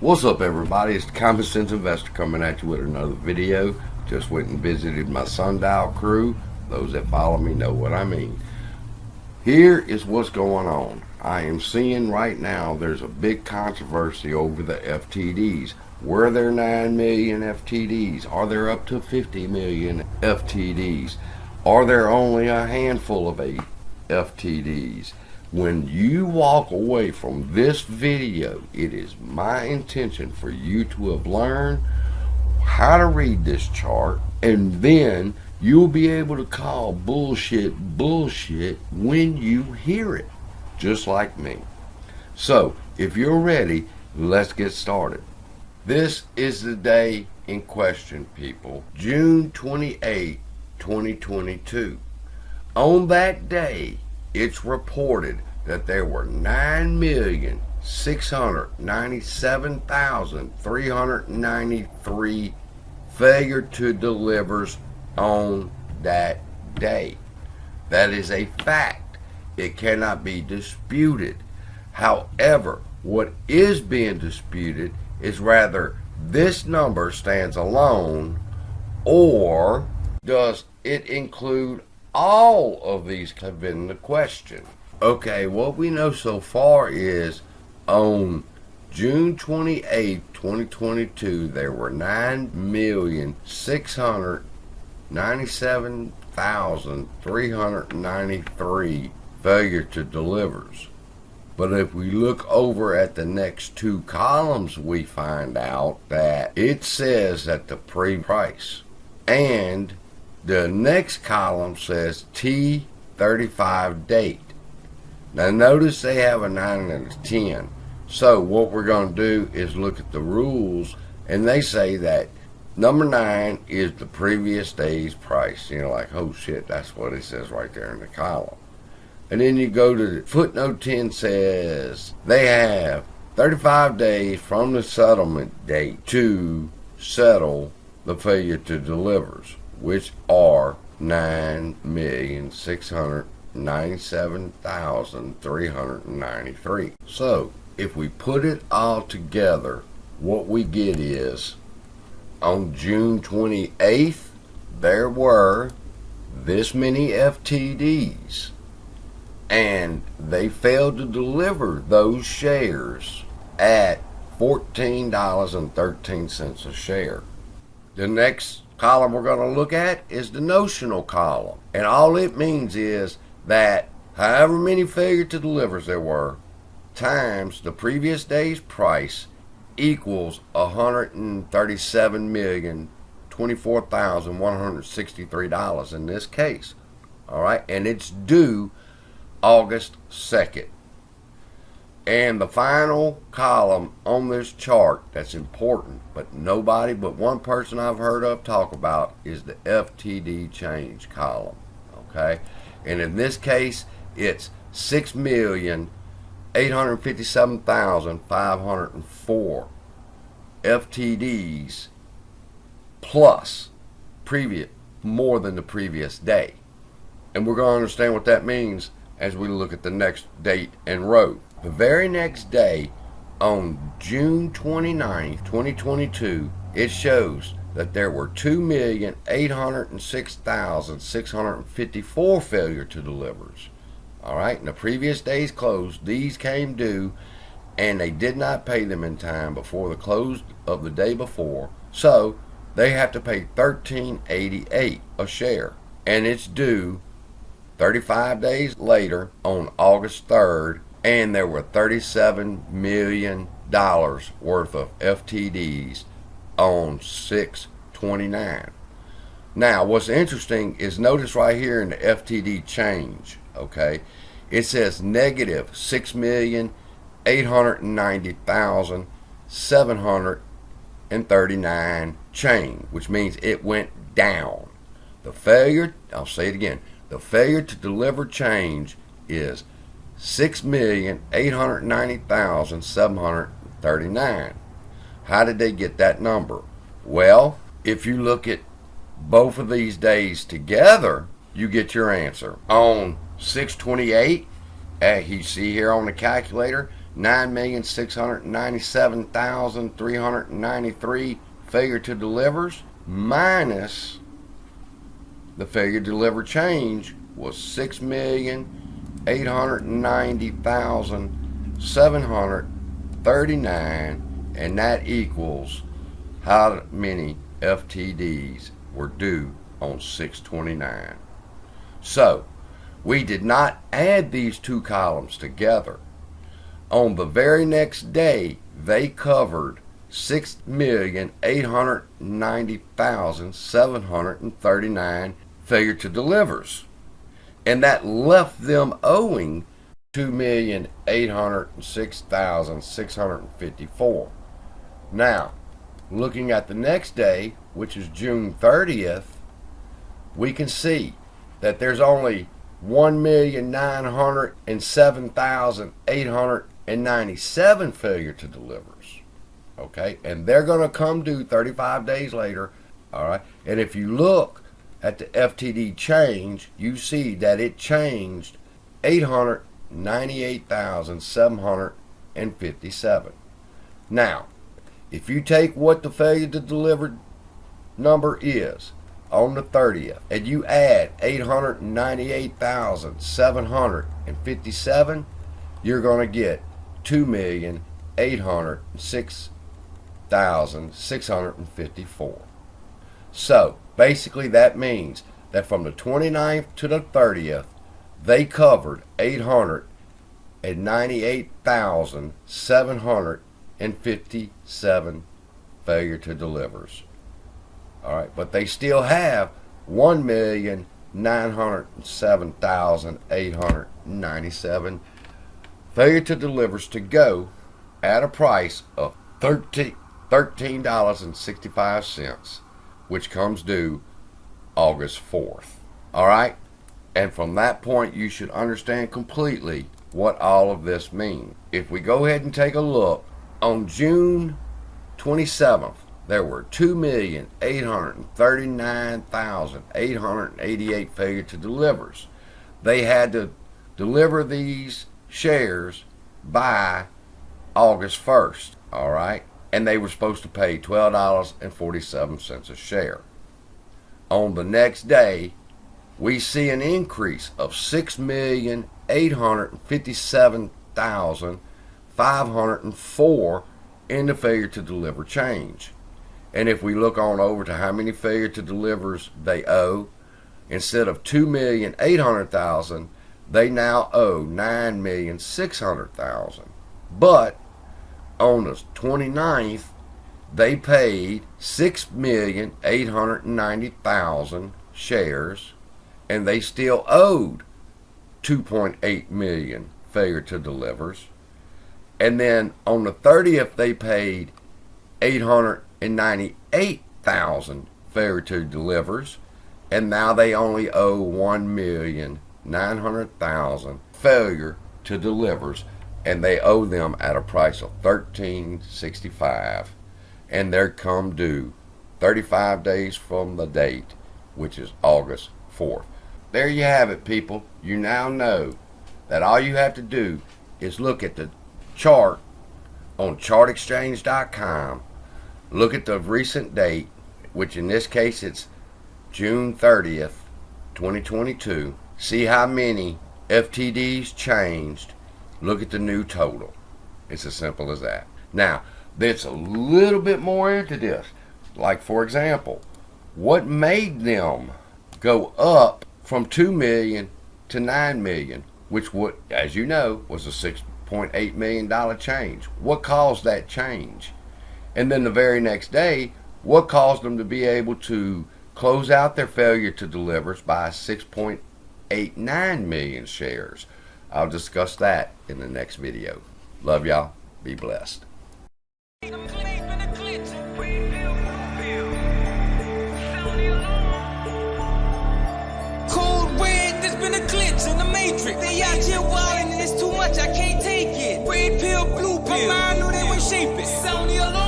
What's up, everybody? It's the Common Sense Investor coming at you with another video. Just went and visited my Sundial crew. Those that follow me know what I mean. Here is what's going on. I am seeing right now there's a big controversy over the FTDs. Were there 9 million FTDs? Are there up to 50 million FTDs? Are there only a handful of FTDs? When you walk away from this video, it is my intention for you to have learned how to read this chart, and then you'll be able to call bullshit when you hear it, just like me. So, if you're ready, let's get started. This is the day in question, people. June 28, 2022. On that day, it's reported that there were 9,697,393 failure to delivers on that day. That is a fact. It cannot be disputed. However, what is being disputed is rather this number stands alone, or does it include all of these have been the question. Okay, what we know so far is on June 28, 2022, there were 9,697,393 failure to delivers. But if we look over at the next two columns, we find out that it says that the pre-price, and the next column says T35 date. Now notice they have a 9 and a 10. So what we're going to do is look at the rules, and they say that number 9 is the previous day's price. You know, like, oh shit, that's what it says right there in the column. And then you go to footnote 10, says they have 35 days from the settlement date to settle the failure to delivers, which are 9,697,393. So if we put it all together, what we get is on June 28th, there were this many FTDs, and they failed to deliver those shares at $14.13 a share. The next column we're going to look at is the notional column, and all it means is that however many failure to delivers there were times the previous day's price equals $137,024,163 in this case. All right, and it's due August 2nd. And the final column on this chart that's important, but nobody but one person I've heard of talk about, is the FTD change column. Okay, and in this case it's 6,857,504 FTDs plus previous, more than the previous day. And we're going to understand what that means as we look at the next date and row. The very next day, on June 29th, 2022, it shows that there were 2,806,654 failure to delivers. All right, in the previous day's close, these came due, and they did not pay them in time before the close of the day before, so they have to pay $13.88 a share, and it's due 35 days later on August 3rd, and there were $37 million worth of FTDs on 6/29. Now, what's interesting is notice right here in the FTD change, okay, it says negative 6,890,739 change, which means it went down. The failure, I'll say it again, the failure to deliver change is 6,890,739. How did they get that number? Well, if you look at both of these days together, you get your answer. On 6/28, you see here on the calculator, 9,697,393 failure to delivers minus the failure to deliver change was 6,890,739, and that equals how many FTDs were due on 6/29. So we did not add these two columns together. On the very next day, they covered 6,890,739 failure to delivers, and that left them owing 2,806,654. Now, looking at the next day, which is June 30th, we can see that there's only 1,907,897 failure to delivers. Okay, and they're going to come due 35 days later. All right, and if you look at the FTD change, you see that it changed 898,757. Now, if you take what the failure to deliver number is on the 30th and you add 898,757, you're going to get 2,806,654. So basically that means that from the 29th to the 30th, they covered 898,757 failure to delivers. All right, but they still have 1,907,897 failure to delivers to go at a price of $13.65, which comes due August 4th. All right, and from that point you should understand completely what all of this means. If we go ahead and take a look, on June 27th, there were 2,839,888 failure to delivers. They had to deliver these shares by August 1st, all right? And they were supposed to pay $12.47 a share. On the next day, we see an increase of 6,857,504 in the failure to deliver change. And if we look on over to how many failure to delivers they owe, instead of 2,800,000, they now owe 9,600,000. But on the 29th, they paid 6,890,000 shares, and they still owed 2.8 million failure to delivers. And then on the 30th, they paid 898,000 failure to delivers, and now they only owe 1,900,000 failure to delivers, and they owe them at a price of $13.65, and they're come due 35 days from the date, which is August 4th. There you have it, people. You now know that all you have to do is look at the chart on chartexchange.com, look at the recent date, which in this case it's June 30th, 2022, see how many FTDs changed, look at the new total. It's as simple as that. Now, there's a little bit more into this. Like, for example, what made them go up from 2 million to 9 million, which would, as you know, was a $6.8 million change? What caused that change? And then the very next day, what caused them to be able to close out their failure to delivers by 6.89 million shares? I'll discuss that in the next video. Love y'all. Be blessed. Cold red, there's been a glitch in the matrix. They out here wildin' and it's too much, I can't take it. Red pill, blue pill, my mind knew they were shaping. Sound the alarm.